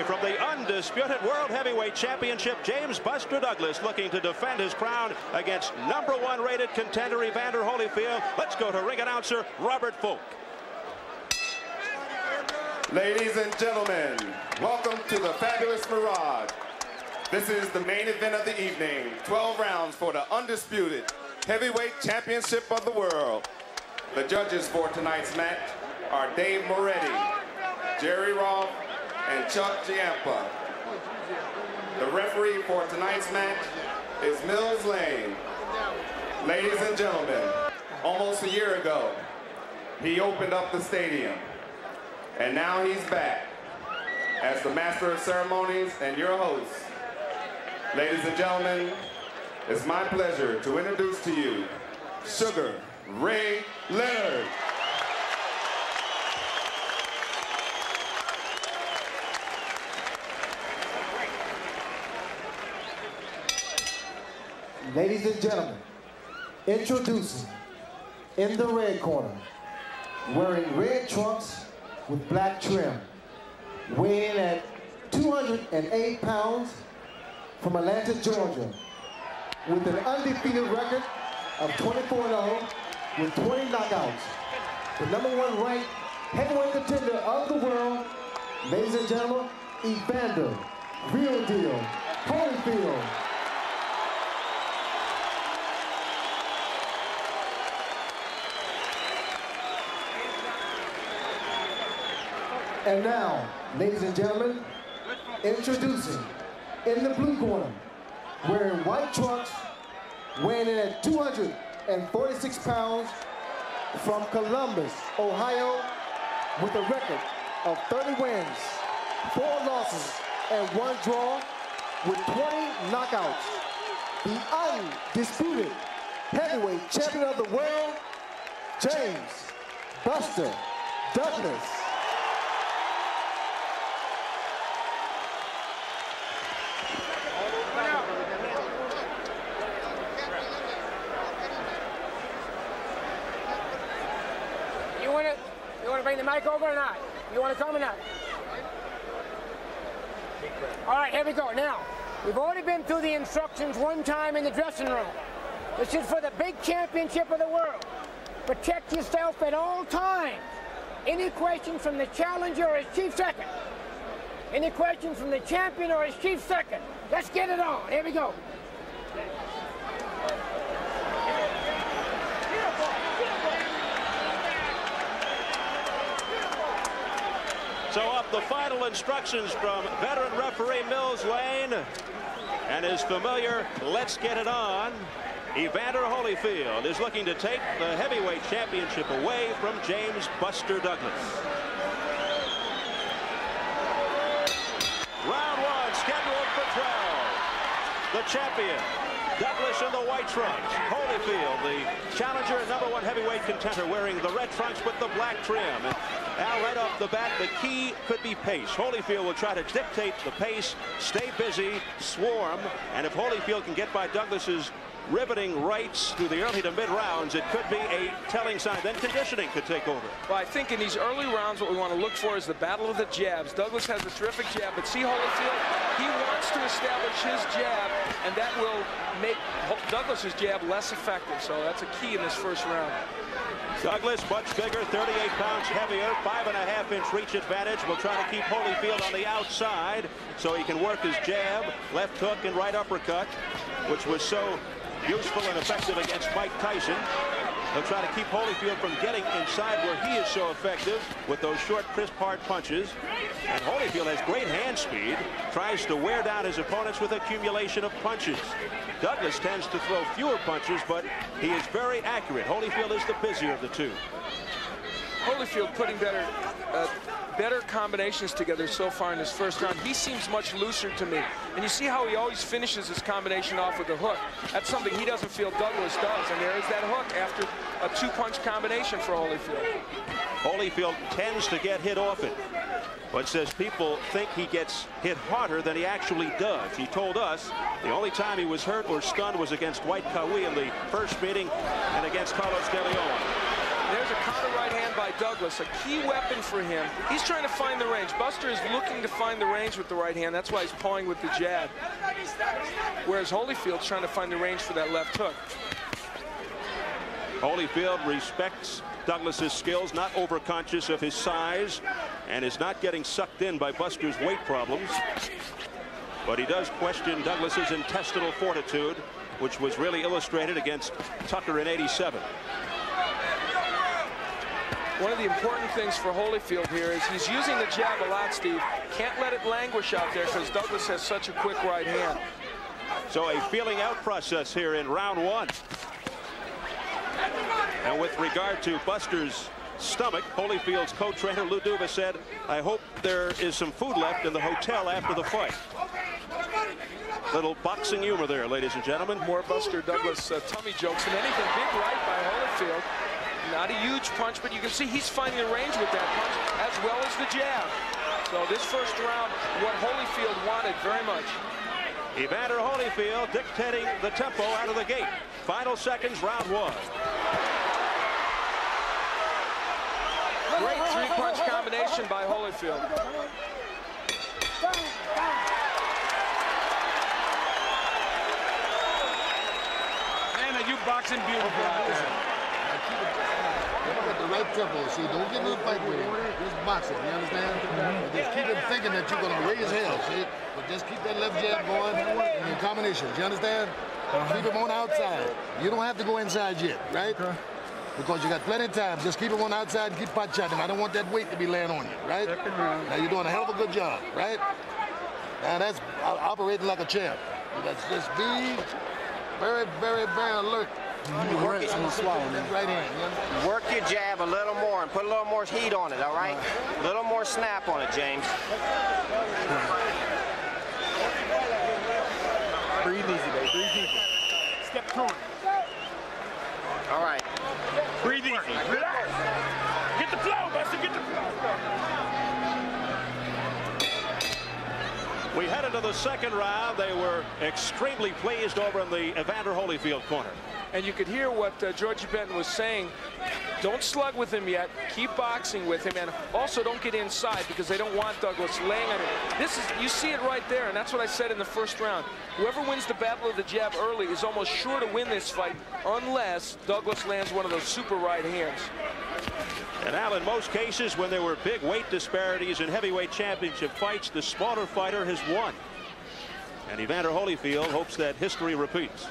away from the undisputed World Heavyweight Championship, James Buster Douglas looking to defend his crown against #1 rated contender Evander Holyfield. Let's go to ring announcer Robert Folk. Ladies and gentlemen, welcome to the fabulous Mirage. This is the main event of the evening. 12 rounds for the undisputed heavyweight championship of the world. The judges for tonight's match are Dave Moretti, Jerry Rolfe, and Chuck Giampa. The referee for tonight's match is Mills Lane. Ladies and gentlemen, almost a year ago, he opened up the stadium. And now he's back as the master of ceremonies and your host. Ladies and gentlemen, it's my pleasure to introduce to you Sugar Ray Leonard. Ladies and gentlemen, introducing in the red corner, wearing red trunks with black trim, weighing in at 208 pounds, from Atlanta, Georgia, with an undefeated record of 24-0 with 20 knockouts. The #1 ranked heavyweight contender of the world, ladies and gentlemen, Evander, real deal, Holyfield. And now, ladies and gentlemen, introducing in the blue corner, wearing white trunks, weighing in at 246 pounds, from Columbus, Ohio, with a record of 30 wins, 4 losses, and 1 draw, with 20 knockouts. The undisputed heavyweight champion of the world, James Buster Douglas. You want to bring the mic over or not? You want to come or not? All right, here we go. Now, we've already been through the instructions one time in the dressing room. This is for the big championship of the world. Protect yourself at all times. Any questions from the challenger or his chief second? Any questions from the champion or his chief second? Let's get it on. Here we go. So up the final instructions from veteran referee Mills Lane and his familiar "let's get it on." Evander Holyfield is looking to take the heavyweight championship away from James Buster Douglas. Round 1 scheduled for 12. The champion, Douglas in the white trunks. Holyfield, the challenger and #1 heavyweight contender, wearing the red trunks with the black trim. And now, right off the bat, the key could be pace. Holyfield will try to dictate the pace, stay busy, swarm, and if Holyfield can get by Douglas's riveting rights through the early to mid rounds, it could be a telling sign. Then conditioning could take over. Well, I think in these early rounds, what we want to look for is the battle of the jabs. Douglas has a terrific jab, but see Holyfield, he wants to establish his jab, and that will make Douglas's jab less effective. So that's a key in this first round. Douglas, much bigger, 38 pounds heavier, 5.5-inch reach advantage. Will try to keep Holyfield on the outside so he can work his jab, left hook, and right uppercut, which was so useful and effective against Mike Tyson. He'll try to keep Holyfield from getting inside where he is so effective with those short, crisp, hard punches. And Holyfield has great hand speed, tries to wear down his opponents with accumulation of punches. Douglas tends to throw fewer punches, but he is very accurate. Holyfield is the busier of the two. Holyfield putting better combinations together so far in this first round. He seems much looser to me. And you see how he always finishes his combination off with a hook. That's something he doesn't feel Douglas does. And there is that hook after a 2-punch combination for Holyfield. Holyfield tends to get hit often, but says people think he gets hit harder than he actually does. He told us the only time he was hurt or stunned was against White Kawi in the first meeting and against Carlos De Leon. There's a counter right hand hand by Douglas, a key weapon for him. He's trying to find the range. Buster is looking to find the range with the right hand. That's why he's pawing with the jab. Whereas Holyfield's trying to find the range for that left hook. Holyfield respects Douglas's skills, not overconscious of his size, and is not getting sucked in by Buster's weight problems. But he does question Douglas's intestinal fortitude, which was really illustrated against Tucker in '87. One of the important things for Holyfield here is he's using the jab a lot, Steve. Can't let it languish out there because Douglas has such a quick right hand. So a feeling out process here in round one. And with regard to Buster's stomach, Holyfield's co-trainer Lou Duva said, "I hope there is some food left in the hotel after the fight." Little boxing humor there, ladies and gentlemen. More Buster Douglas tummy jokes than anything. Big right by Holyfield. Not a huge punch, but you can see he's finding the range with that punch as well as the jab. So this first round, what Holyfield wanted very much. Evander Holyfield dictating the tempo out of the gate. Final seconds, round one. Great three-punch combination by Holyfield. Man, you boxing beautiful out there. At the right tempo. See, don't get in the fight with him. Just boxing, you understand? Just keep him thinking that you're going to raise hell, see? But just keep that left jab going and your combinations, you understand? Keep him on the outside. You don't have to go inside yet, right? Because you got plenty of time. Just keep him on the outside and keep pot shotting him. I don't want that weight to be laying on you, right? Now you're doing a hell of a good job, right? Now that's operating like a champ. Let's just be very, very, very alert. Work your jab a little more and put a little more heat on it, all right? A little more snap on it, James. Breathe easy, baby. Breathe easy. Step through it. All right. Breathe easy. Relax. Get the flow, Buster. Get the flow. We head into the second round. They were extremely pleased over in the Evander Holyfield corner. And you could hear what Georgie Benton was saying. Don't slug with him yet. Keep boxing with him, and also don't get inside because they don't want Douglas laying on it. This is, you see it right there, and that's what I said in the first round. Whoever wins the battle of the jab early is almost sure to win this fight unless Douglas lands one of those super right hands. And Al, in most cases, when there were big weight disparities in heavyweight championship fights, the smaller fighter has won. And Evander Holyfield hopes that history repeats.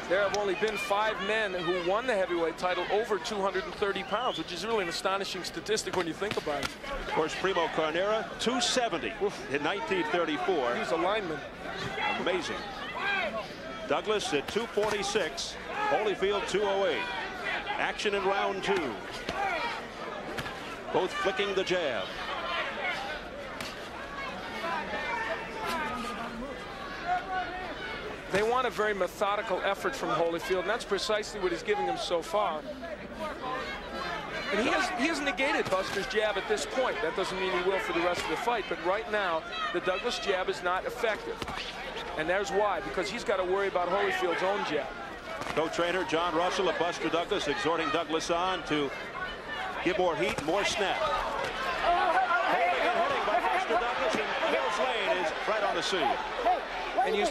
There have only been 5 men who won the heavyweight title over 230 pounds, which is really an astonishing statistic when you think about it. Of course, Primo Carnera, 270 in 1934. He was a lineman. Amazing. Douglas at 246, Holyfield 208. Action in round 2. Both flicking the jab. They want a very methodical effort from Holyfield, and that's precisely what he's giving him so far. And he has negated Buster's jab at this point. That doesn't mean he will for the rest of the fight, but right now, the Douglas jab is not effective. And there's why, because he's got to worry about Holyfield's own jab. Co-trainer John Russell of Buster Douglas exhorting Douglas on to give more heat, more snap. Holding and hitting by Buster Douglas, and Mills Lane is right on the scene. And you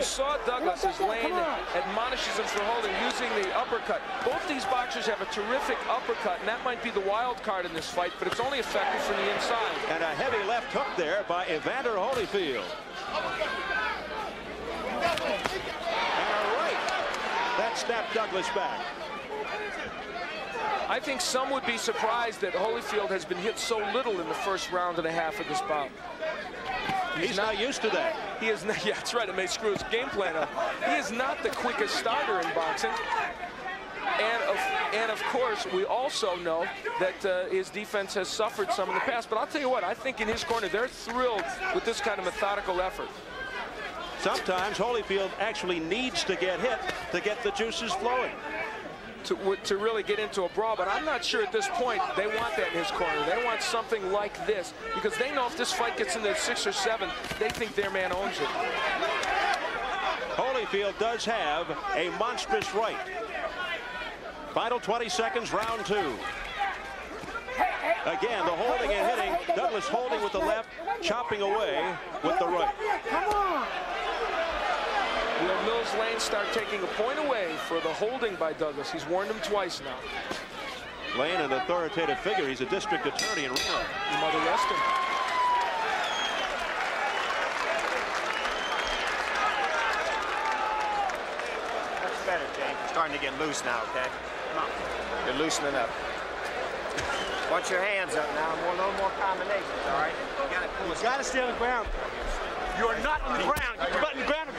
saw Douglas as Lane admonishes him for holding, using the uppercut. Both these boxers have a terrific uppercut, and that might be the wild card in this fight, but it's only effective from the inside. And a heavy left hook there by Evander Holyfield. And a right. That snapped Douglas back. I think some would be surprised that Holyfield has been hit so little in the first round and a half of this bout. He's not used to that. He is not, yeah, that's right, it may screw his game plan up. He is not the quickest starter in boxing. And of course, we also know that his defense has suffered some in the past. But I'll tell you what, I think in his corner, they're thrilled with this kind of methodical effort. Sometimes Holyfield actually needs to get hit to get the juices flowing. To really get into a brawl, but I'm not sure at this point they want that in his corner. They want something like this, because they know if this fight gets into 6 or 7, they think their man owns it. Holyfield does have a monstrous right. Final 20 seconds, round 2. Again, the holding and hitting. Douglas holding with the left, chopping away with the right. Come on. Will Mills Lane start taking a point away for the holding by Douglas? He's warned him twice now. Lane, an authoritative figure. He's a district attorney in Reno. Your mother rest him. That's better, James. You're starting to get loose now, okay? Come on. You're loosening up. Watch your hands up now. A little more combinations, all right? You got to stay on the ground. You are not on the ground. You're butt in the ground.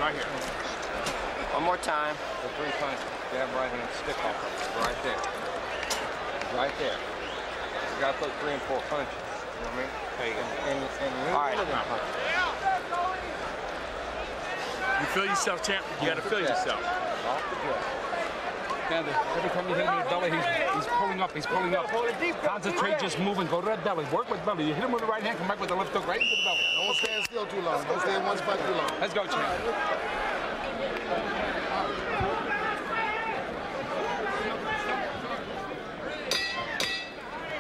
Right here. One more time. The 3 punch, jab, right hand, stick off. Right there. Right there. You got to put 3 and 4 punches. You know what I mean? There you go. And all right. You feel yourself, champ. You got to feel yourself. Off the chest. Every time you hit him in the belly, he's pulling up. He's pulling up. Concentrate, just moving. Go to that belly. Work with belly. You hit him with the right hand, come back with the left hook right into the belly. Don't stand still too long. Don't stay in one spot too long. Let's go, champ.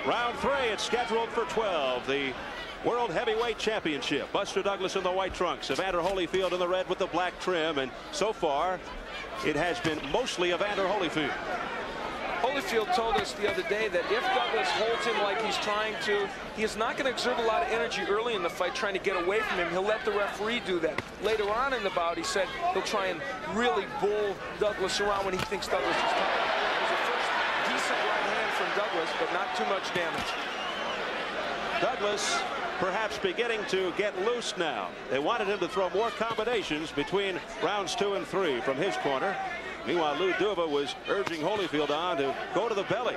Round 3, it's scheduled for 12. The World Heavyweight Championship. Buster Douglas in the white trunks. Evander Holyfield in the red with the black trim. And so far, it has been mostly Evander Holyfield. Holyfield told us the other day that if Douglas holds him like he's trying to, he is not going to exert a lot of energy early in the fight trying to get away from him. He'll let the referee do that. Later on in the bout, he said he'll try and really bull Douglas around when he thinks Douglas is tired. It was the first decent right hand from Douglas, but not too much damage. Douglas perhaps beginning to get loose now. They wanted him to throw more combinations between rounds 2 and 3 from his corner. Meanwhile, Lou Duva was urging Holyfield on to go to the belly.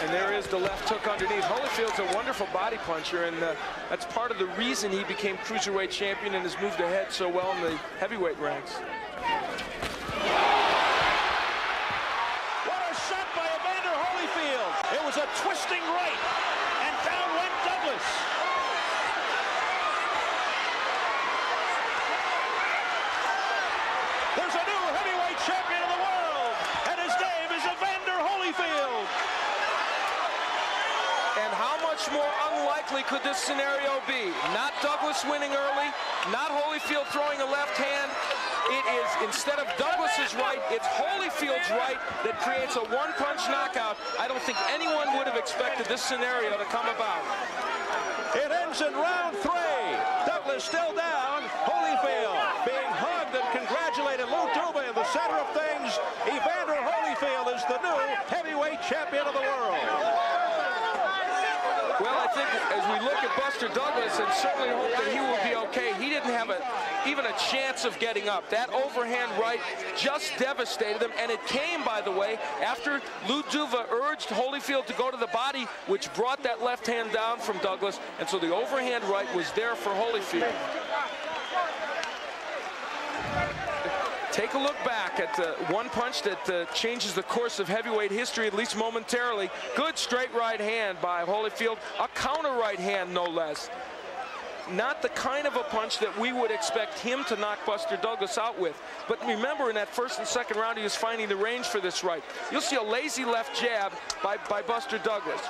And there is the left hook underneath. Holyfield's a wonderful body puncher, and that's part of the reason he became cruiserweight champion and has moved ahead so well in the heavyweight ranks. What a shot by Evander Holyfield. It was a twisting right, and down went Douglas. There's a new heavyweight champion of the world, and his name is Evander Holyfield. And how much more unlikely could this scenario be? Not Douglas winning early, not Holyfield throwing a left hand. It is, instead of Douglas's right, it's Holyfield's right that creates a one-punch knockout. I don't think anyone would have expected this scenario to come about. It ends in round 3. Douglas still down. Holyfield being hugged and congratulated. Lou Duva in the center of things. Evander Holyfield is the new heavyweight champion of the world. Well, I think as we look at Buster Douglas and certainly hope that he will be okay, he didn't have even a chance of getting up. That overhand right just devastated him, and it came, by the way, after Lou Duva urged Holyfield to go to the body, which brought that left hand down from Douglas, and so the overhand right was there for Holyfield. Take a look back at the one punch that changes the course of heavyweight history, at least momentarily. Good straight right hand by Holyfield. A counter right hand, no less. Not the kind of a punch that we would expect him to knock Buster Douglas out with. But remember, in that first and second round, he was finding the range for this right. You'll see a lazy left jab by Buster Douglas.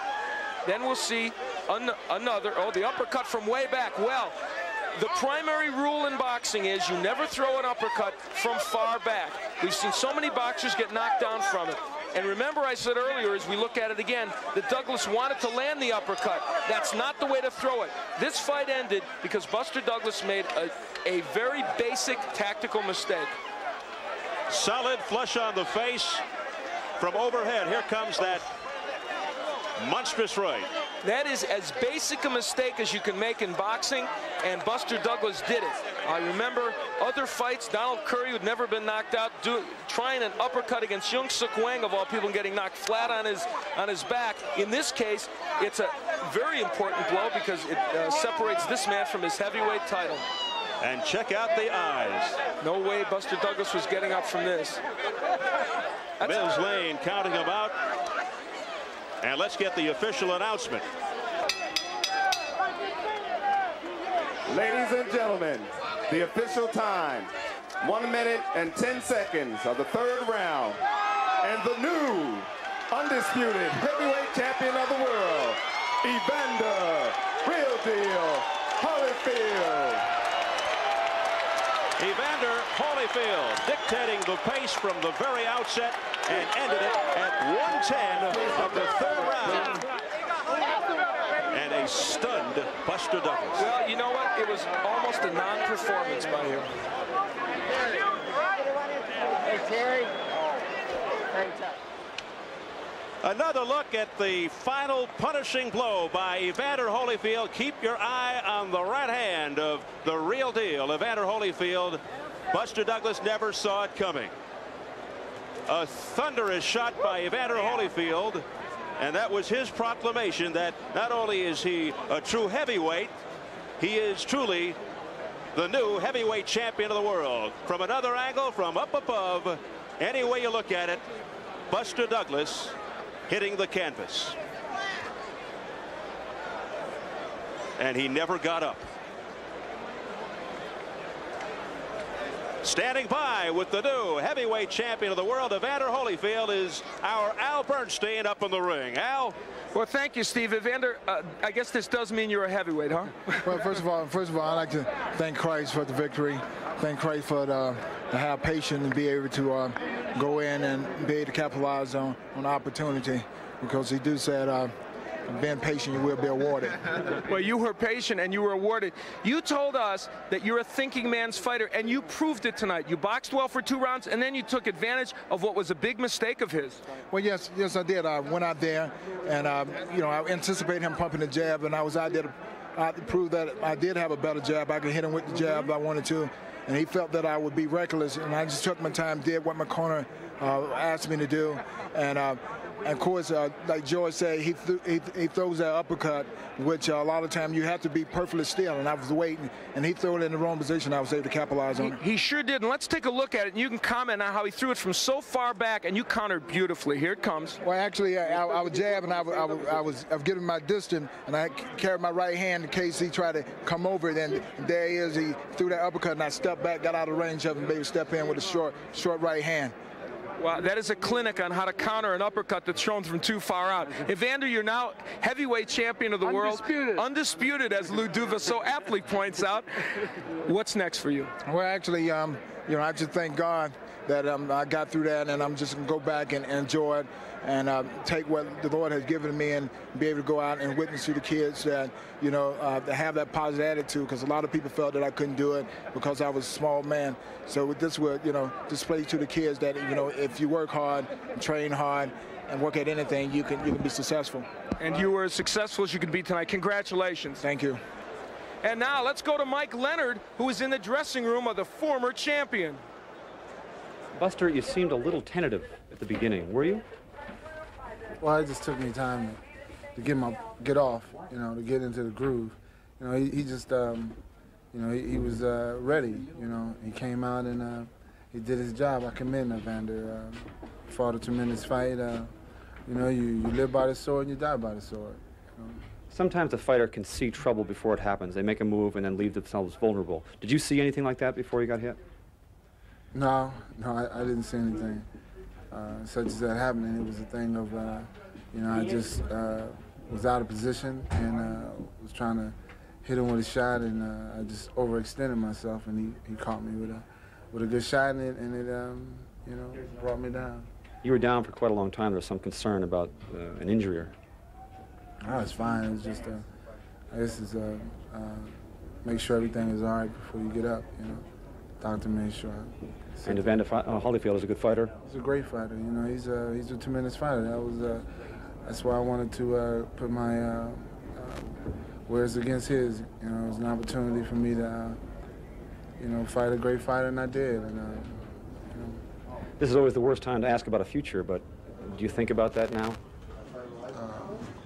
Then we'll see another, the uppercut from way back. Well, the primary rule in boxing is you never throw an uppercut from far back. We've seen so many boxers get knocked down from it. And remember, I said earlier, as we look at it again, that Douglas wanted to land the uppercut. That's not the way to throw it. This fight ended because Buster Douglas made a very basic tactical mistake. Solid flush on the face from overhead. Here comes that monstrous right. That is as basic a mistake as you can make in boxing, and Buster Douglas did it. I remember other fights, Donald Curry, who'd never been knocked out, trying an uppercut against Young Suk Wang, of all people, and getting knocked flat on his back. In this case, it's a very important blow because it separates this man from his heavyweight title. And check out the eyes. No way Buster Douglas was getting up from this. Mills Lane counting him out. And let's get the official announcement. Ladies and gentlemen, the official time. 1 minute and 10 seconds of the third round. And the new undisputed heavyweight champion of the world, Evander, real deal, Holyfield. Evander Holyfield dictating the pace from the very outset and ended it at 110 of the third round. And a stunned Buster Douglas. Well, you know what? It was almost a non-performance by him. Hey, Terry. Another look at the final punishing blow by Evander Holyfield. Keep your eye on the right hand of the real deal, Evander Holyfield. Buster Douglas never saw it coming. A thunderous shot by Evander Holyfield, and that was his proclamation that not only is he a true heavyweight, he is truly the new heavyweight champion of the world. From another angle, from up above, any way you look at it, Buster Douglas hitting the canvas. And he never got up. Standing by with the new heavyweight champion of the world, Evander Holyfield, is our Al Bernstein up in the ring. Al? Well, thank you, Steve. Evander, I guess this does mean you're a heavyweight, huh? Well, first of all, I'd like to thank Christ for the victory. Thank Christ for to have patience and be able to go in and be able to capitalize on the opportunity, because he do said, being patient, you will be awarded. Well, you were patient and you were awarded. You told us that you're a thinking man's fighter, and you proved it tonight. You boxed well for 2 rounds, and then you took advantage of what was a big mistake of his. Well, yes, I did. I went out there, and I anticipated him pumping the jab, and I was out there to prove that I did have a better jab. I could hit him with the jab if I wanted to, and he felt that I would be reckless, and I just took my time, did what my corner asked me to do, and of course, like George said, he throws that uppercut, which a lot of time you have to be perfectly still, and I was waiting, and he threw it in the wrong position. I was able to capitalize on it. He sure did, and let's take a look at it, and you can comment on how he threw it from so far back, and you countered beautifully. Here it comes. Well, actually, I was jabbing, I was giving my distance, and I carried my right hand in case he tried to come over it, and there he is. He threw that uppercut, and I stepped back, got out of range of him, maybe step in with a short right hand. Well, that is a clinic on how to counter an uppercut that's thrown from too far out. Evander, you're now heavyweight champion of the world. Undisputed, as Lou Duva so aptly points out. What's next for you? Well, actually, I just thank God that I got through that, and I'm just going to go back and enjoy it and take what the Lord has given me and be able to go out and witness to the kids that, to have that positive attitude, because a lot of people felt that I couldn't do it because I was a small man. So with this would, display to the kids that, if you work hard, train hard, and work at anything, you can be successful. And you were as successful as you could be tonight. Congratulations. Thank you. And now let's go to Mike Leonard, who is in the dressing room of the former champion. Buster, you seemed a little tentative at the beginning. Were you? Well, it just took me time to get off, to get into the groove. He just, he was ready. He came out and he did his job. I commend Evander. Fought a tremendous fight. You live by the sword and you die by the sword. Sometimes a fighter can see trouble before it happens. They make a move and then leave themselves vulnerable. Did you see anything like that before you got hit? No, I didn't see anything such as that happening. It was a thing of, I just was out of position and was trying to hit him with a shot, and I just overextended myself, and he caught me with a good shot, and it brought me down. You were down for quite a long time. There was some concern about an injury. No, it's fine. It's just, I guess it's make sure everything is all right before you get up. Doctor made sure. And Evander Holyfield is a good fighter. He's a great fighter. He's a tremendous fighter. That's why I wanted to put my words against his. It was an opportunity for me to, fight a great fighter, and I did. And this is always the worst time to ask about a future, but do you think about that now?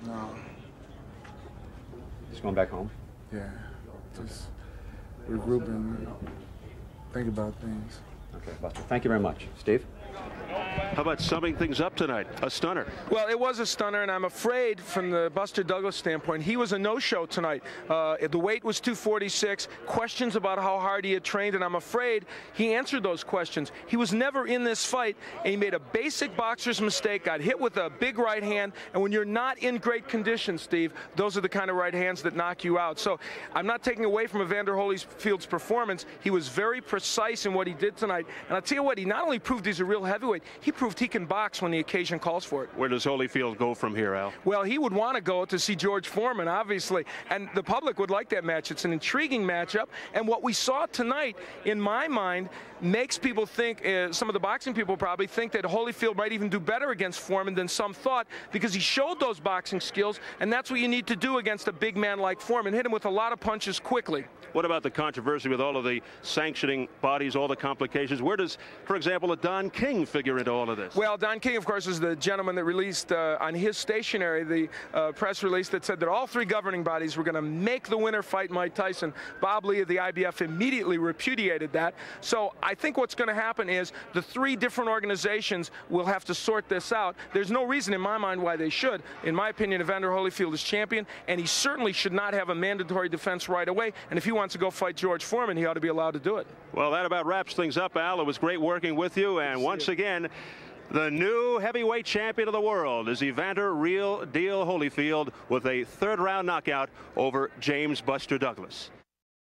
No. Just going back home? Yeah. Just regroup and think about things. Okay, Buster. Thank you very much. Steve? How about summing things up tonight? A stunner. Well, it was a stunner, and I'm afraid from the Buster Douglas standpoint, he was a no-show tonight. The weight was 246, questions about how hard he had trained, and I'm afraid he answered those questions. He was never in this fight, and he made a basic boxer's mistake, got hit with a big right hand, and when you're not in great condition, Steve, those are the kind of right hands that knock you out. So I'm not taking away from Evander Holyfield's performance. He was very precise in what he did tonight, and I'll tell you what, he not only proved he's a real heavyweight, he proved he can box when the occasion calls for it. Where does Holyfield go from here, Al? Well, he would want to go to see George Foreman, obviously, and the public would like that match. It's an intriguing matchup, and what we saw tonight, in my mind, makes people think, some of the boxing people probably think that Holyfield might even do better against Foreman than some thought, because he showed those boxing skills, and that's what you need to do against a big man like Foreman. Hit him with a lot of punches quickly. What about the controversy with all of the sanctioning bodies, all the complications? Where does, for example, a Don King figure into all of this? Well, Don King, of course, is the gentleman that released on his stationery the press release that said that all three governing bodies were going to make the winner fight Mike Tyson. Bob Lee of the IBF immediately repudiated that. So I think what's going to happen is the three different organizations will have to sort this out. There's no reason in my mind why they should. In my opinion, Evander Holyfield is champion, and he certainly should not have a mandatory defense right away. And if he wants to go fight George Foreman, he ought to be allowed to do it. Well, that about wraps things up, Al. It was great working with you, and once again, the new heavyweight champion of the world is Evander Real Deal Holyfield with a third-round knockout over James Buster Douglas.